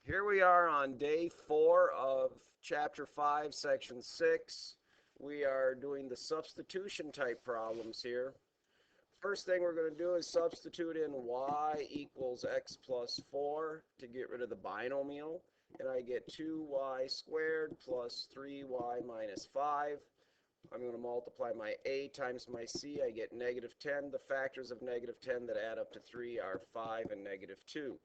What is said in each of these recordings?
Here we are on day 4 of chapter 5, section 6. We are doing the substitution type problems here. First thing we're going to do is substitute in y equals x plus 4 to get rid of the binomial. And I get 2y squared plus 3y minus 5. I'm going to multiply my a times my c. I get negative 10. The factors of negative 10 that add up to 3 are 5 and negative 2.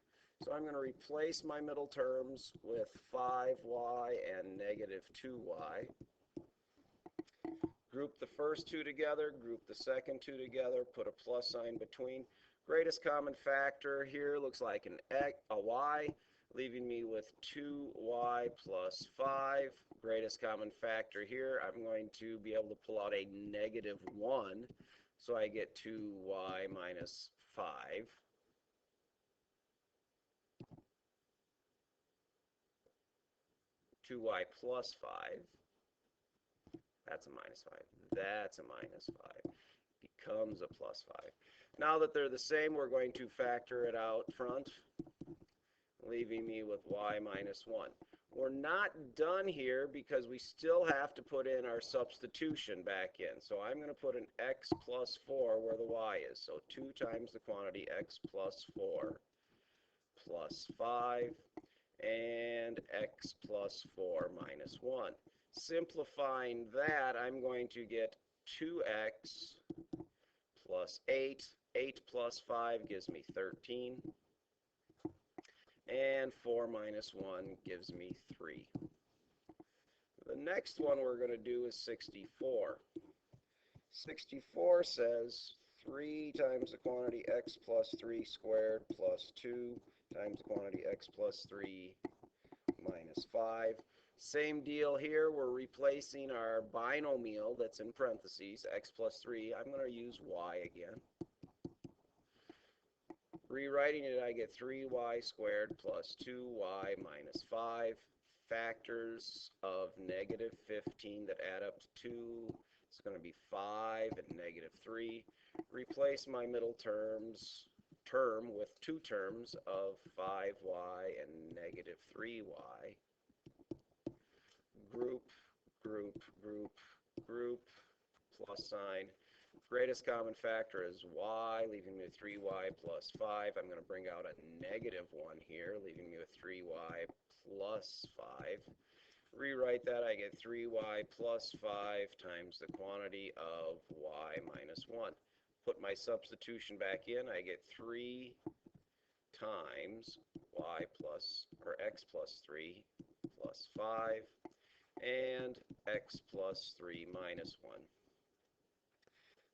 So I'm going to replace my middle terms with 5y and negative 2y. Group the first two together, group the second two together, put a plus sign between. Greatest common factor here looks like a y, leaving me with 2y plus 5. Greatest common factor here, I'm going to be able to pull out a negative 1, so I get 2y minus 5. 2y plus 5. That's a minus 5. That's a minus 5. Becomes a plus 5. Now that they're the same, we're going to factor it out front, leaving me with y minus 1. We're not done here because we still have to put in our substitution back in. So I'm going to put an x plus 4 where the y is. So 2 times the quantity x plus 4 plus 5 and x plus 4 minus 1. Simplifying that, I'm going to get 2x plus 8. 8 plus 5 gives me 13. And 4 minus 1 gives me 3. The next one we're going to do is 64. 64 says 3 times the quantity x plus 3 squared plus 2 times the quantity x plus 3 minus 5. Same deal here. We're replacing our binomial that's in parentheses, x plus 3. I'm going to use y again. Rewriting it, I get 3y squared plus 2y minus 5. Factors of negative 15 that add up to 2. It's going to be 5 and negative 3. Replace my middle term with two terms of 5y and negative 3y. Group, group, group, group, plus sign. Greatest common factor is y, leaving me with 3y plus 5. I'm going to bring out a negative 1 here, leaving me with 3y plus 5. Rewrite that, I get 3y plus 5 times the quantity of y minus 1. Put my substitution back in, I get 3 times y plus, or x plus 3 plus 5, and x plus 3 minus 1.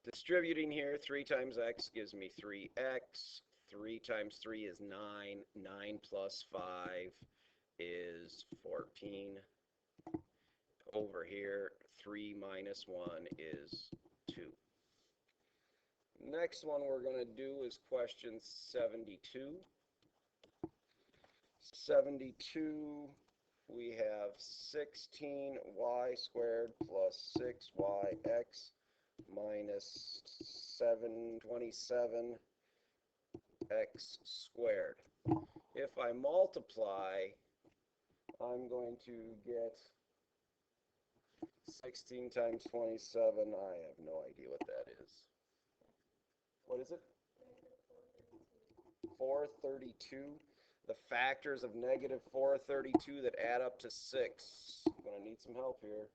Distributing here, 3 times x gives me 3x. 3 times 3 is 9. 9 plus 5 is 14. Over here, 3 minus 1 is 2. Next one we're going to do is question 72. 72, we have 16y squared plus 6yx minus 727 x squared. If I multiply, I'm going to get 16 times 27. I have no idea what that is. What is it? 432. The factors of negative 432 that add up to 6. I'm going to need some help here.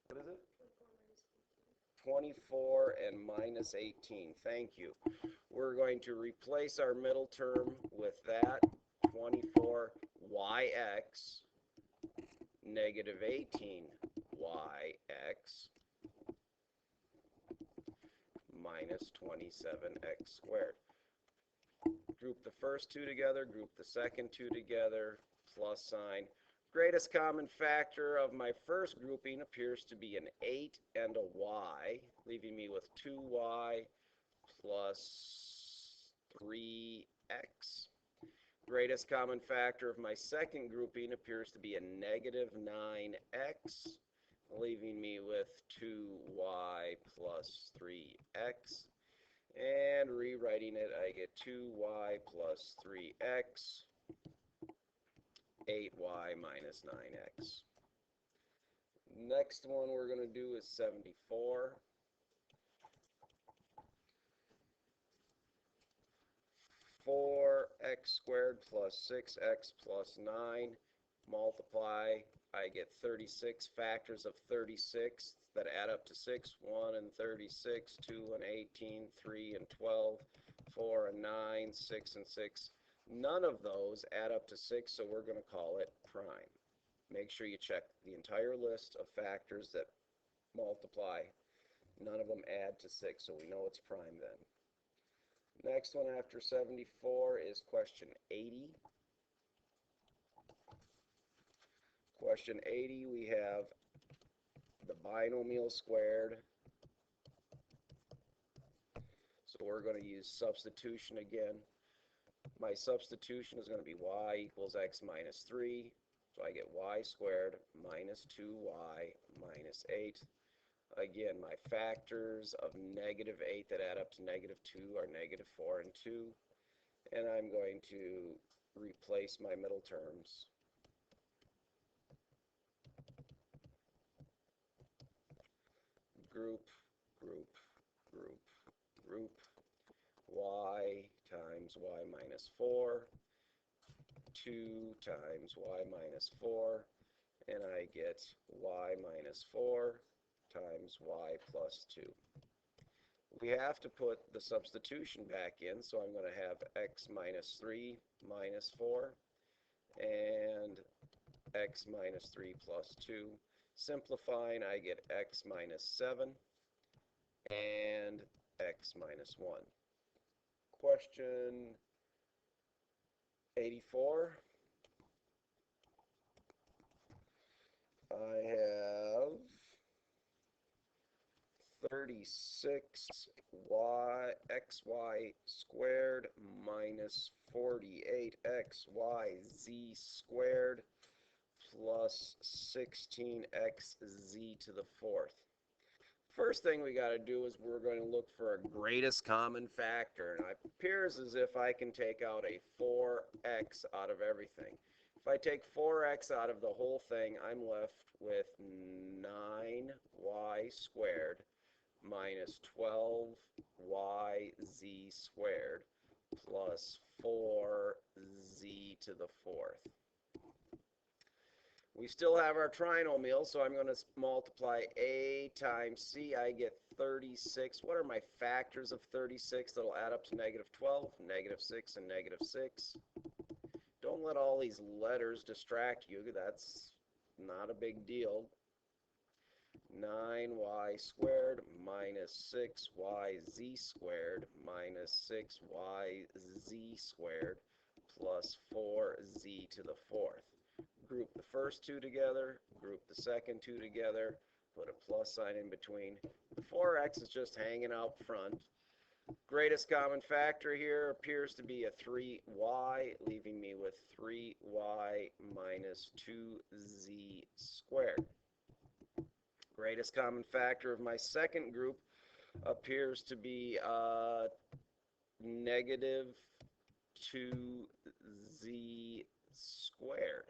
What is it? 24 and minus 18. Thank you. We're going to replace our middle term with that. 24yx negative 18yx minus 27x squared. Group the first two together, group the second two together, plus sign. Greatest common factor of my first grouping appears to be an 8 and a y, leaving me with 2y plus 3x. Greatest common factor of my second grouping appears to be a negative 9x, leaving me with 2y plus 3x. And rewriting rewriting it, I get 2y plus 3x, 8y minus 9x. Next one we're going to do is 74. 4x squared plus 6x plus 9, multiply, I get 36 factors of 36 that add up to 6, 1 and 36, 2 and 18, 3 and 12, 4 and 9, 6 and 6. None of those add up to 6, so we're going to call it prime. Make sure you check the entire list of factors that multiply. None of them add to 6, so we know it's prime then. Next one after 74 is question 80. Question 80, we have the binomial squared. So we're going to use substitution again. My substitution is going to be y equals x minus 3. So I get y squared minus 2y minus 8. Again, my factors of negative 8 that add up to negative 2 are negative 4 and 2. And I'm going to replace my middle terms. Group, group, group, group. Y times y minus 4. 2 times y minus 4. And I get y minus 4 times y plus 2. We have to put the substitution back in, so I'm going to have x minus 3 minus 4 and x minus 3 plus 2. Simplifying, I get x minus 7 and x minus 1. Question 84. I have 36xy squared minus 48xyz squared plus 16xz to the fourth. First thing we got to do is we're going to look for a greatest common factor, and it appears as if I can take out a 4x out of everything. If I take 4x out of the whole thing, I'm left with 9y squared minus 12yz squared plus 4z to the fourth. We still have our trinomial, so I'm going to multiply a times c. I get 36. What are my factors of 36 that will add up to negative 12? Negative 6 and negative 6. Don't let all these letters distract you. That's not a big deal. 9y squared minus 6yz squared minus 6yz squared plus 4z to the fourth. Group the first two together, group the second two together, put a plus sign in between. The 4x is just hanging out front. Greatest common factor here appears to be a 3y, leaving me with 3y minus 2z squared. Greatest common factor of my second group appears to be negative 2z squared,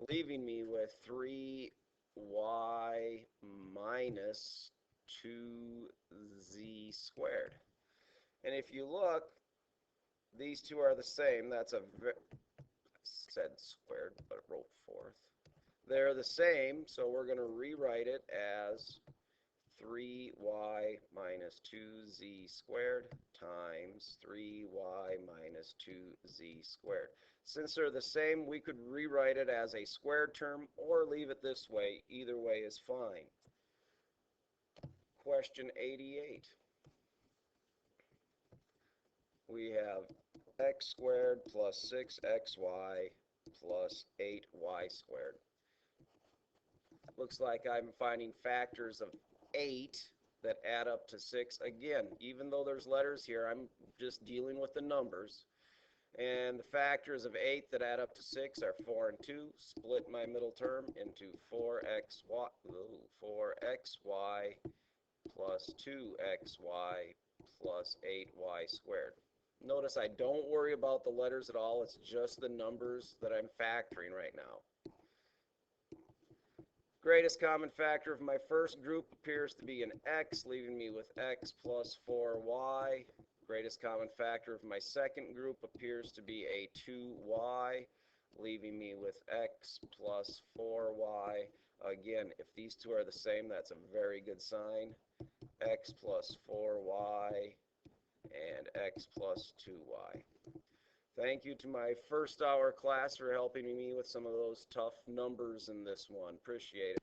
leaving me with 3y minus 2z squared. And if you look, these two are the same. That's said squared, but it wrote fourth. They're the same, so we're going to rewrite it as 3y minus 2z squared times 3y minus 2z squared. Since they're the same, we could rewrite it as a squared term or leave it this way. Either way is fine. Question 88. We have x squared plus 6xy plus 8y squared. Looks like I'm finding factors of 8 that add up to 6. Again, even though there's letters here, I'm just dealing with the numbers. And the factors of 8 that add up to 6 are 4 and 2. Split my middle term into 4xy plus 2xy plus 8y squared. Notice I don't worry about the letters at all. It's just the numbers that I'm factoring right now. Greatest common factor of my first group appears to be an x, leaving me with x plus 4y. Greatest common factor of my second group appears to be a 2y, leaving me with x plus 4y. Again, if these two are the same, that's a very good sign. X plus 4y and x plus 2y. Thank you to my first hour class for helping me with some of those tough numbers in this one. Appreciate it.